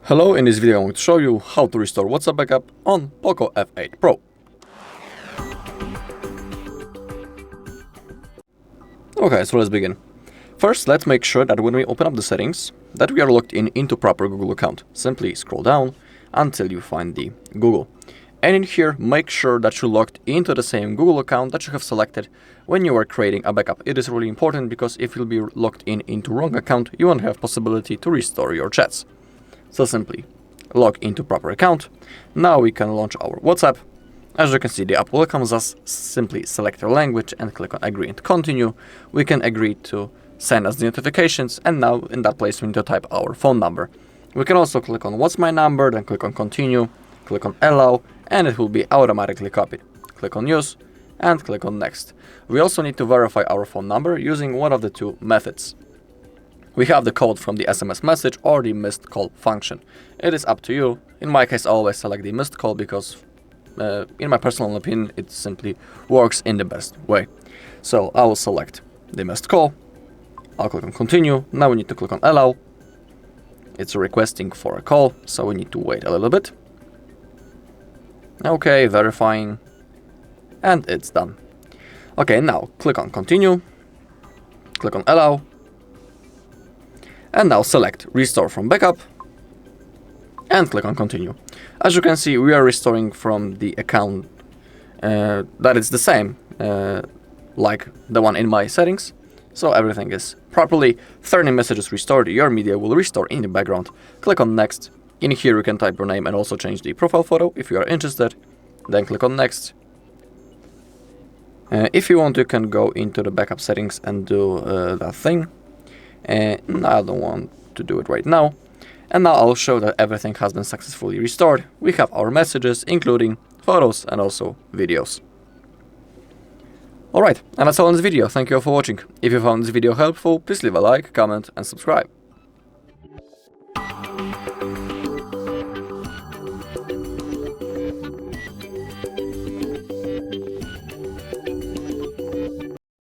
Hello, in this video I'm going to show you how to restore WhatsApp backup on POCO F8 Pro. Okay, so let's begin. First, let's make sure that when we open up the settings, that we are logged into proper Google account. Simply scroll down until you find the Google. And in here, make sure that you're logged into the same Google account that you have selected when you are creating a backup. It is really important because if you'll be logged into wrong account, you won't have possibility to restore your chats. So simply log into proper account. Now we can launch our WhatsApp. As you can see, the app welcomes us. Simply select your language and click on agree and continue. We can agree to send us the notifications, and now in that place we need to type our phone number. We can also click on what's my number, then click on continue, click on allow, and it will be automatically copied. Click on use and click on next. We also need to verify our phone number using one of the two methods. We have the code from the SMS message or the missed call function. It is up to you. In my case, I always select the missed call because in my personal opinion, it simply works in the best way. So I will select the missed call. I'll click on continue. Now we need to click on allow. It's requesting for a call, so we need to wait a little bit. Okay, verifying. And it's done. Okay, now click on continue. Click on allow. And now select Restore from Backup and click on Continue. As you can see, we are restoring from the account that is the same like the one in my settings. So everything is properly. 30 messages restored. Your media will restore in the background. Click on Next. In here you can type your name and also change the profile photo if you are interested. Then click on Next. If you want, you can go into the backup settings and do that thing. I don't want to do it right now. And now I'll show that everything has been successfully restored. We have our messages, including photos and also videos. Alright, and that's all in this video. Thank you all for watching. If you found this video helpful, please leave a like, comment and subscribe.